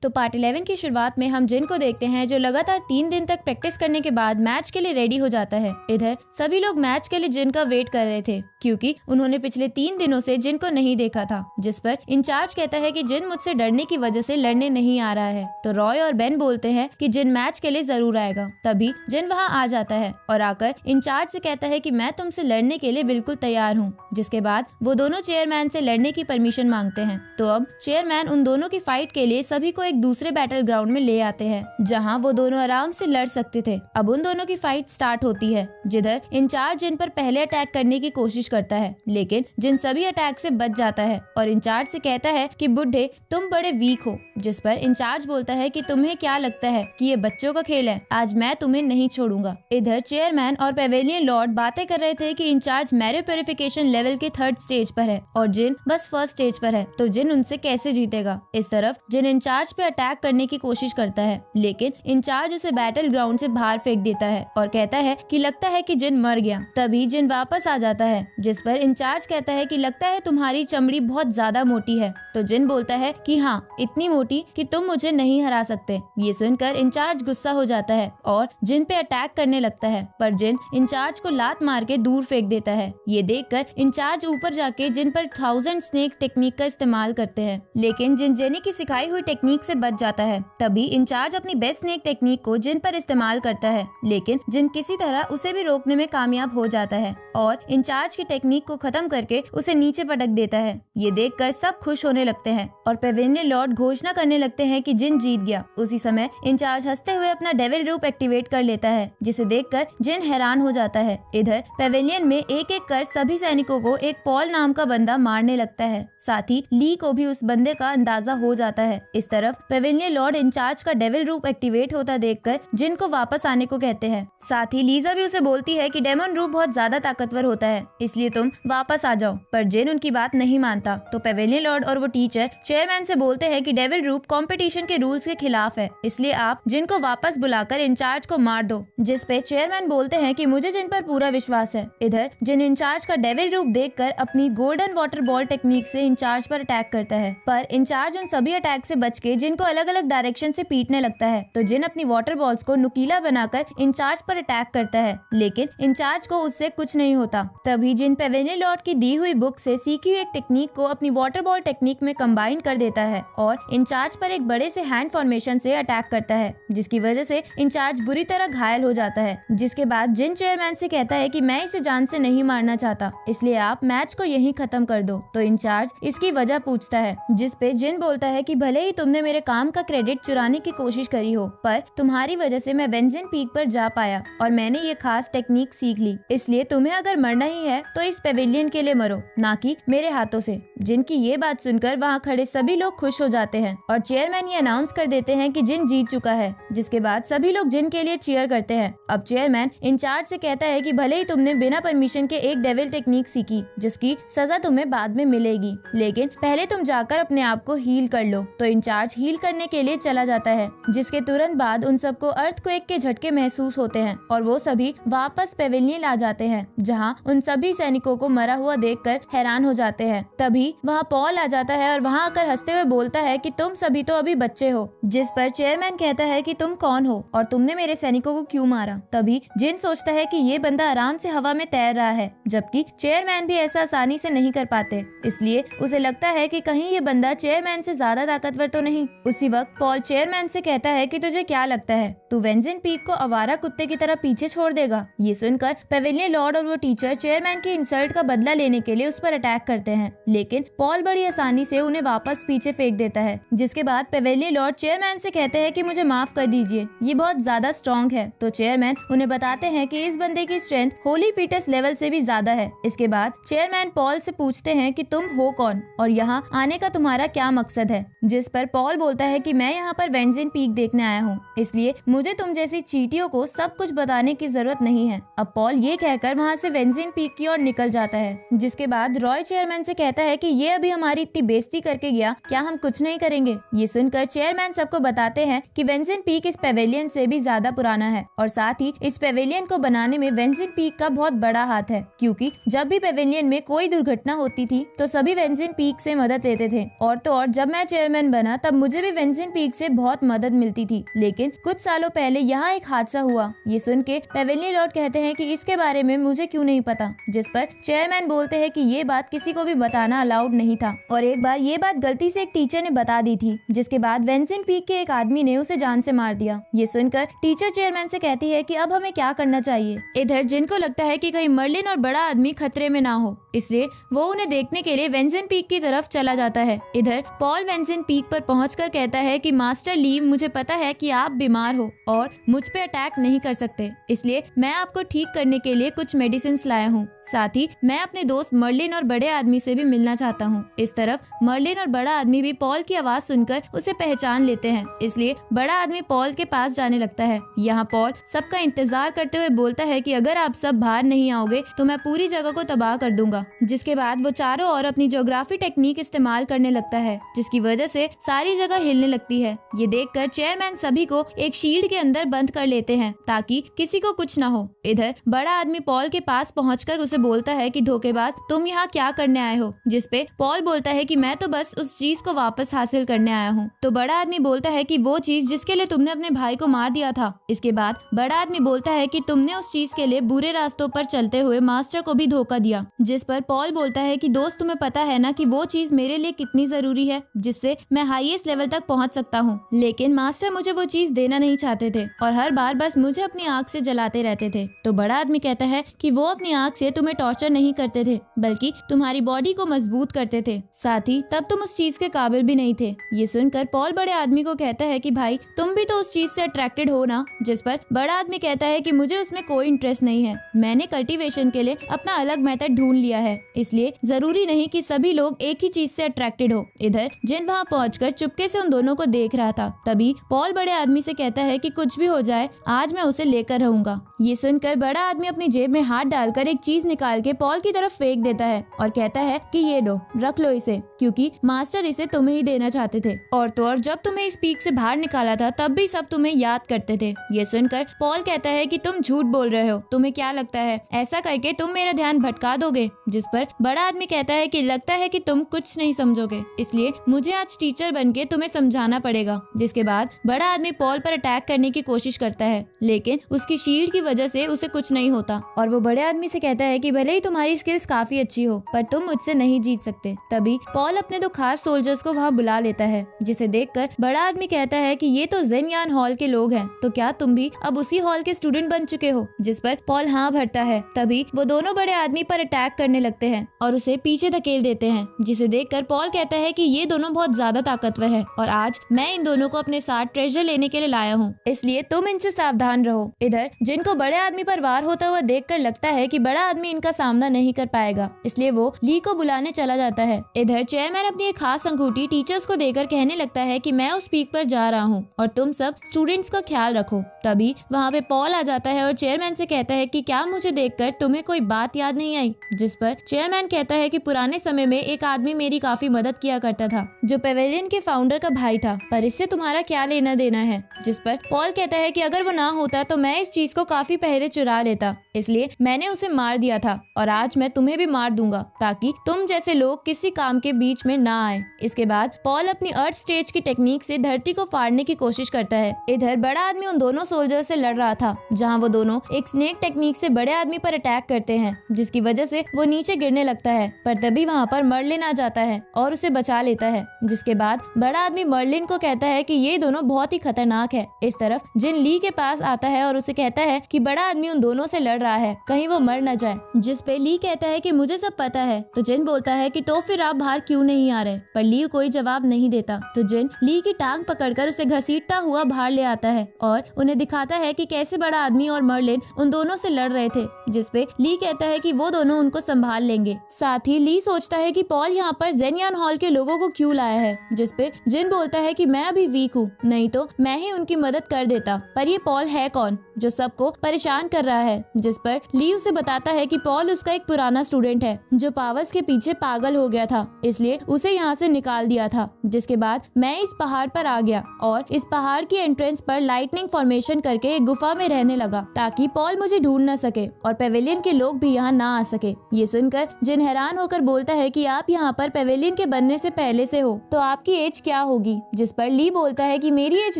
तो पार्ट 11 की शुरुआत में हम जिन को देखते हैं जो लगातार 3 दिन तक प्रैक्टिस करने के बाद मैच के लिए रेडी हो जाता है। इधर सभी लोग मैच के लिए जिन का वेट कर रहे थे क्योंकि उन्होंने पिछले 3 दिनों से जिन को नहीं देखा था, जिस पर इंचार्ज कहता है कि जिन मुझसे डरने की वजह से लड़ने नहीं आ रहा है। तो रॉय और बेन बोलते हैं कि जिन मैच के लिए जरूर आएगा। तभी जिन वहाँ आ जाता है और आकर इंचार्ज से कहता है कि मैं तुमसे लड़ने के लिए बिल्कुल तैयार हूँ। जिसके बाद वो दोनों चेयरमैन से लड़ने की परमिशन मांगते हैं। तो अब चेयरमैन उन दोनों की फाइट के लिए सभी को एक दूसरे बैटल ग्राउंड में ले आते हैं जहाँ वो दोनों आराम से लड़ सकते थे। अब उन दोनों की फाइट स्टार्ट होती है जिधर इंचार्ज जिन पर पहले अटैक करने की कोशिश करता है, लेकिन जिन सभी अटैक से बच जाता है और इंचार्ज से कहता है कि बुड्ढे तुम बड़े वीक हो। जिस पर इंचार्ज बोलता है कि तुम्हें क्या लगता है कि ये बच्चों का खेल है, आज मैं तुम्हें नहीं छोड़ूंगा। इधर चेयरमैन और पेवेलियन लॉर्ड बातें कर रहे थे कि इंचार्ज मैरो प्यूरिफिकेशन लेवल के 3rd स्टेज पर है और जिन बस 1st स्टेज पर है, तो जिन उनसे कैसे जीतेगा। इस तरफ जिन इंचार्ज पे अटैक करने की कोशिश करता है, लेकिन इंचार्ज उसे बैटल ग्राउंड से बाहर फेंक देता है और कहता है कि लगता है कि जिन मर गया। तभी जिन वापस आ जाता है, जिस पर इंचार्ज कहता है कि लगता है तुम्हारी चमड़ी बहुत ज्यादा मोटी है। तो जिन बोलता है कि हाँ, इतनी मोटी कि तुम मुझे नहीं हरा सकते। ये सुनकर इंचार्ज गुस्सा हो जाता है और जिन पे अटैक करने लगता है, पर जिन इंचार्ज को लात मार के दूर फेंक देता है। ये देखकर इंचार्ज ऊपर जाके जिन पर 1000 स्नेक टेक्निक का इस्तेमाल करते हैं, लेकिन जिन जेनी की सिखाई हुई टेक्निक से बच जाता है। तभी इंचार्ज अपनी बेस्ट स्नेक टेक्निक को जिन पर इस्तेमाल करता है, लेकिन जिन किसी तरह उसे भी रोकने में कामयाब हो जाता है और इंचार्ज की टेक्निक को खत्म करके उसे नीचे पटक देता है। ये देखकर सब खुश होने लगते हैं और पेवेलियन लॉर्ड घोषणा करने लगते हैं कि जिन जीत गया। उसी समय इंचार्ज हंसते हुए अपना डेविल रूप एक्टिवेट कर लेता है, जिसे देखकर जिन हैरान हो जाता है। इधर पेवेलियन में एक एक कर सभी सैनिकों को एक पॉल नाम का बंदा मारने लगता है। साथ ही ली को भी उस बंदे का अंदाजा हो जाता है। इस तरफ पेवेलियन लॉर्ड इंचार्ज का डेविल रूप एक्टिवेट होता देखकर जिन को वापस आने को कहते हैं। साथ ही लीजा भी उसे बोलती है कि डेमन रूप बहुत ज्यादा ताकतवर होता है, इसलिए तुम वापस आ जाओ। पर जिन उनकी बात नहीं मानता। तो पेवेलियन लॉर्ड और वो टीचर चेयरमैन से बोलते हैं कि डेविल रूप कंपटीशन के रूल्स के खिलाफ है, इसलिए आप जिन को वापस बुलाकर इंचार्ज को मार दो। जिस पे चेयरमैन बोलते हैं कि मुझे जिन पर पूरा विश्वास है। इधर जिन इंचार्ज का डेविल रूप देखकर अपनी गोल्डन वाटर बॉल टेक्निक से इंचार्ज पर अटैक करता है, पर इंचार्ज उन सभी अटैक से बच के जिन को अलग अलग डायरेक्शन से पीटने लगता है। तो जिन अपनी वाटर बॉल्स को नुकीला बनाकर इंचार्ज पर अटैक करता है, लेकिन इंचार्ज को उससे कुछ नहीं होता। तभी जिन पेवेलियन लॉर्ड की दी हुई बुक से सीखी हुई एक टेक्निक को अपनी वाटर बॉल टेक्निक में कंबाइन कर देता है और इंचार्ज पर एक बड़े से हैंड फॉर्मेशन से अटैक करता है, जिसकी वजह से इंचार्ज बुरी तरह घायल हो जाता है। जिसके बाद जिन चेयरमैन से कहता है कि मैं इसे जान से नहीं मारना चाहता, इसलिए आप मैच को यहीं खत्म कर दो। तो इंचार्ज इसकी वजह पूछता है, जिस पे जिन बोलता है कि भले ही तुमने मेरे काम का क्रेडिट चुराने की कोशिश करी हो, पर तुम्हारी वजह से मैं वेंजिन पीक पर जा पाया और मैंने ये खास टेक्निक सीख ली। इसलिए तुम्हें अगर मरना ही है तो इस पेवेलियन के लिए मरो, ना कि मेरे हाथों से। जिनकी ये बात सुनकर वहाँ खड़े सभी लोग खुश हो जाते हैं और चेयरमैन ये अनाउंस कर देते हैं कि जिन जीत चुका है। जिसके बाद सभी लोग जिन के लिए चीयर करते हैं। अब चेयरमैन इंचार्ज से कहता है कि भले ही तुमने बिना परमिशन के एक डेविल टेक्निक सीखी, जिसकी सजा तुम्हें बाद में मिलेगी, लेकिन पहले तुम जाकर अपने आप को हील कर लो। तो इंचार्ज हील करने के लिए चला जाता है, जिसके तुरंत बाद उन सबको अर्थक्वेक के झटके महसूस होते हैं और वो सभी वापस पेवेलियन आ जाते हैं, जहाँ उन सभी सैनिकों को मरा हुआ देखकर हैरान हो जाते हैं। तभी वहाँ पॉल आ जाता है और वहाँ आकर हंसते हुए बोलता है कि तुम सभी तो अभी बच्चे हो। जिस पर चेयरमैन कहता है कि तुम कौन हो और तुमने मेरे सैनिकों को क्यों मारा। तभी जिन सोचता है कि ये बंदा आराम से हवा में तैर रहा है, जबकि चेयरमैन भी ऐसा आसानी से नहीं कर पाते, इसलिए उसे लगता है कि कहीं ये बंदा चेयरमैन से ज्यादा ताकतवर तो नहीं। उसी वक्त पॉल चेयरमैन से कहता है कि तुझे क्या लगता है, तू वेंजिन पीक को आवारा कुत्ते की तरह पीछे छोड़ देगा। ये सुनकर पेवेलियन लॉर्ड और वो टीचर चेयरमैन की इंसल्ट का बदला लेने के लिए उस पर अटैक करते हैं, लेकिन पॉल बड़ी आसानी से उन्हें वापस पीछे फेंक देता है। जिसके बाद पेवेलियन लॉर्ड चेयरमैन से कहते हैं कि मुझे माफ कर दीजिए, ये बहुत ज्यादा स्ट्रॉन्ग है। तो चेयरमैन उन्हें बताते हैं कि इस बंदे की स्ट्रेंथ होली फीटस लेवल से भी ज्यादा है। इसके बाद चेयरमैन पॉल से पूछते हैं कि तुम हो कौन और यहाँ आने का तुम्हारा क्या मकसद है। जिस पर पॉल बोलता है कि मैं यहाँ पर वेंजिन पीक देखने आया हूँ, इसलिए मुझे तुम जैसी चींटियों को सब कुछ बताने की जरूरत नहीं है। अब पॉल ये कहकर वहाँ से से वेंजिन पीक की ओर निकल जाता है। जिसके बाद रॉय चेयरमैन से कहता है कि ये अभी हमारी इतनी बेइज्जती करके गया, क्या हम कुछ नहीं करेंगे। ये सुनकर चेयरमैन सबको बताते हैं कि वेंजिन पीक इस पेवेलियन से भी ज्यादा पुराना है और साथ ही इस पेवेलियन को बनाने में वेंजिन पीक का बहुत बड़ा हाथ है, क्योंकि जब भी पेवेलियन में कोई दुर्घटना होती थी तो सभी वेंजिन पीक से मदद लेते थे। और तो और जब मैं चेयरमैन बना तब मुझे भी वेंजिन पीक से बहुत मदद मिलती थी, लेकिन कुछ सालों पहले यहाँ एक हादसा हुआ। ये सुन के पेवेलियन लॉर्ड कहते हैं कि इसके बारे में मुझे क्यों नहीं पता, जिस पर चेयरमैन बोलते हैं कि ये बात किसी को भी बताना अलाउड नहीं था और एक बार ये बात गलती से एक टीचर ने बता दी थी, जिसके बाद वेंजिन पीक के एक आदमी ने उसे जान से मार दिया। ये सुनकर टीचर चेयरमैन से कहती है कि अब हमें क्या करना चाहिए। इधर जिनको लगता है कि कहीं मर्लिन और बड़ा आदमी खतरे में ना हो, इसलिए वो उन्हें देखने के लिए वेंजिन पीक की तरफ चला जाता है। इधर पॉल वेंजिन पीक पर पहुंचकर कहता है कि मास्टर ली, मुझे पता है कि आप बीमार हो और मुझ पे अटैक नहीं कर सकते, इसलिए मैं आपको ठीक करने के लिए कुछ मेडिसिन लाया हूँ। साथ ही मैं अपने दोस्त मर्लिन और बड़े आदमी से भी मिलना चाहता हूँ। इस तरफ मर्लिन और बड़ा आदमी भी पॉल की आवाज सुनकर उसे पहचान लेते हैं, इसलिए बड़ा आदमी पॉल के पास जाने लगता है। यहाँ पॉल सबका इंतजार करते हुए बोलता है कि अगर आप सब बाहर नहीं आओगे तो मैं पूरी जगह को तबाह कर दूंगा। जिसके बाद वो चारों ओर अपनी ज्योग्राफी टेक्निक इस्तेमाल करने लगता है, जिसकी वजह से सारी जगह हिलने लगती है। ये देखकर चेयरमैन सभी को एक शील्ड के अंदर बंद कर लेते हैं ताकि किसी को कुछ न हो। इधर बड़ा आदमी पॉल के पास पहुंचकर उसे बोलता है कि धोखेबाज, तुम यहाँ क्या करने आए हो? जिसपे पॉल बोलता है कि मैं तो बस उस चीज को वापस हासिल करने आया हूँ। तो बड़ा आदमी बोलता है कि वो चीज जिसके लिए तुमने अपने भाई को मार दिया था। इसके बाद बड़ा आदमी बोलता है कि तुमने उस चीज के लिए बुरे रास्तों पर चलते हुए मास्टर को भी धोखा दिया। जिस पर पॉल बोलता है कि दोस्त, तुम्हें पता है ना कि वो चीज मेरे लिए कितनी जरूरी है, जिससे मैं हाईएस्ट लेवल तक पहुंच सकता हूँ, लेकिन मास्टर मुझे वो चीज देना नहीं चाहते थे और हर बार बस मुझे अपनी आँख से जलाते रहते थे। तो बड़ा आदमी कहता है कि वो अपनी आँख से तुम्हें टॉर्चर नहीं करते थे, बल्कि तुम्हारी बॉडी को मजबूत करते थे। साथ ही तब तुम उस चीज के काबिल भी नहीं थे। ये सुनकर पॉल बड़े आदमी को कहता है कि भाई, तुम भी तो उस चीज से अट्रैक्टेड हो ना। जिस पर बड़ा आदमी कहता है कि मुझे उसमें कोई इंटरेस्ट नहीं है, मैंने कल्टीवेशन के लिए अपना अलग मेथड ढूंढ लिया है, इसलिए जरूरी नहीं कि सभी लोग एक ही चीज से अट्रैक्टेड हो। इधर जिन वहाँ पहुंचकर चुपके से उन दोनों को देख रहा था। तभी पॉल बड़े आदमी से कहता है कि कुछ भी हो जाए आज मैं उसे लेकर रहूंगा। ये सुनकर बड़ा आदमी अपनी जेब में हाथ डालकर एक चीज निकाल के पॉल की तरफ फेंक देता है और कहता है कि ये लो, रख लो इसे, क्योंकि मास्टर इसे तुम्हें ही देना चाहते थे। और तो और जब तुम्हें इस पीक से बाहर निकाला था तब भी सब तुम्हें याद करते थे। ये सुनकर पॉल कहता है कि तुम झूठ बोल रहे हो, तुम्हें क्या लगता है ऐसा करके तुम मेरा ध्यान भटका दोगे? जिस पर बड़ा आदमी कहता है कि लगता है कि तुम कुछ नहीं समझोगे, इसलिए मुझे आज टीचर बनके तुम्हें समझाना पड़ेगा। जिसके बाद बड़ा आदमी पॉल पर अटैक करने की कोशिश करता है, लेकिन उसकी शील्ड की वजह से उसे कुछ नहीं होता और वो बड़े आदमी से कहता है कि भले ही तुम्हारी स्किल्स काफी अच्छी हो, पर तुम मुझसे नहीं जीत सकते। तभी पॉल अपने 2 खास सोल्जर्स को वहाँ बुला लेता है, जिसे देखकर बड़ा आदमी कहता है कि ये तो जेनयान हॉल के लोग हैं, तो क्या तुम भी अब उसी हॉल के स्टूडेंट बन चुके हो? जिस पर पॉल हाँ भरता है। तभी वो दोनों बड़े आदमी पर अटैक करने लगते हैं और उसे पीछे धकेल देते हैं, जिसे देखकर पॉल कहता है कि ये दोनों बहुत ज्यादा ताकतवर है और आज मैं इन दोनों को अपने साथ ट्रेजर लेने के लिए लाया हूँ, इसलिए तुम इनसे सावधान रहो। इधर जिनको बड़े आदमी पर वार होता हुआ देखकर लगता है कि बड़ा आदमी इनका सामना नहीं कर पाएगा, इसलिए वो ली को बुलाने चला जाता है। इधर चेयरमैन अपनी एक खास अंगूठी टीचर्स को देकर कहने लगता है कि मैं उस पीक पर जा रहा हूँ और तुम सब स्टूडेंट्स का ख्याल रखो। तभी वहाँ पे पॉल आ जाता है और चेयरमैन से कहता है कि क्या मुझे देखकर तुम्हें कोई बात याद नहीं आई? जिस पर चेयरमैन कहता है कि पुराने समय में एक आदमी मेरी काफी मदद किया करता था, जो पेवेलियन के फाउंडर का भाई था, पर इससे तुम्हारा क्या लेना देना है? जिस पर पॉल कहता है कि अगर वो ना होता तो मैं इस चीज को काफी पहले चुरा लेता, इसलिए मैंने उसे मार दिया था और आज मैं तुम्हें भी मार दूंगा ताकि तुम जैसे लोग किसी काम के बीच में ना आए। इसके बाद पॉल अपनी अर्थ स्टेज की टेक्निक से धरती को फाड़ने की कोशिश करता है। इधर बड़ा आदमी उन दोनों सोल्जर से लड़ रहा था, जहां वो दोनों एक स्नेक टेक्निक से बड़े आदमी पर अटैक करते हैं, जिसकी वजह से वो नीचे गिरने लगता है। पर तभी वहाँ पर मर्लिन आ जाता है और उसे बचा लेता है। जिसके बाद बड़ा आदमी मर्लिन को कहता है कि ये दोनों बहुत ही खतरनाक है। इस तरफ जिन ली के पास आता है और उसे कहता है कि बड़ा आदमी उन दोनों से लड़ रहा है, कहीं वो मर न जाए। जिस पे ली कहता है कि मुझे सब पता है। तो जिन बोलता है कि तो फिर आप बाहर क्यों नहीं आ रहे? पर ली कोई जवाब नहीं देता। तो जिन ली की टांग पकड़कर उसे घसीटता हुआ बाहर ले आता है और उन्हें दिखाता है कि कैसे बड़ा आदमी और मर्लिन उन दोनों से लड़ रहे थे। जिस पे ली कहता है कि वो दोनों उनको संभाल लेंगे। साथ ही ली सोचता है कि पॉल यहाँ पर जेनयान हॉल के लोगों को क्यों लाया है। जिस पे जिन बोलता है कि मैं अभी वीक हूँ, नहीं तो मैं ही उनकी मदद कर देता, पर ये पॉल है कौन जो सबको परेशान कर रहा है। जिस पर ली उसे बताता है कि पॉल उसका एक पुराना स्टूडेंट है जो पावर्स के पीछे पागल हो गया था, इसलिए उसे यहाँ से निकाल दिया था। जिसके बाद मैं इस पहाड़ पर आ गया और इस पहाड़ की एंट्रेंस पर लाइटनिंग फॉर्मेशन करके एक गुफा में रहने लगा ताकि पॉल मुझे ढूंढ न सके और पेवेलियन के लोग भी यहाँ ना आ सके। ये सुनकर जिन हैरान होकर बोलता है कि आप यहाँ पर पेवेलियन के बनने से पहले से हो, तो आपकी एज क्या होगी? जिस पर ली बोलता है कि मेरी एज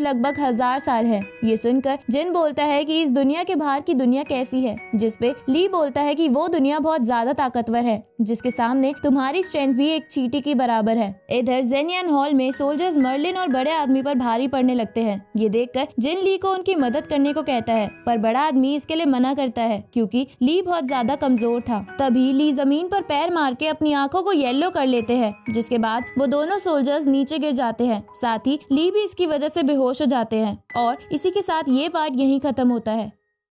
लगभग 1000 साल है। ये सुनकर जिन बोलता है कि इस दुनिया के बाहर की दुनिया कैसी है, जिस पे ली बोलता है कि वो दुनिया बहुत ज्यादा ताकतवर है जिसके सामने तुम्हारी स्ट्रेंथ भी एक चींटी की बराबर है। इधर जेनियन हॉल में सोल्जर्स मर्लिन और बड़े आदमी पर भारी पड़ने लगते हैं। ये देखकर जिन ली को उनकी मदद करने को कहता है, पर बड़ा आदमी इसके लिए मना करता है क्योंकि ली बहुत ज्यादा कमजोर था। तभी ली जमीन पर पैर मार के अपनी आंखों को येलो कर लेते हैं, जिसके बाद वो दोनों सोल्जर्स नीचे गिर जाते हैं। साथ ही ली भी इसकी वजह से बेहोश हो जाते हैं और इसी के साथ ये पार्ट यहीं खत्म होता है।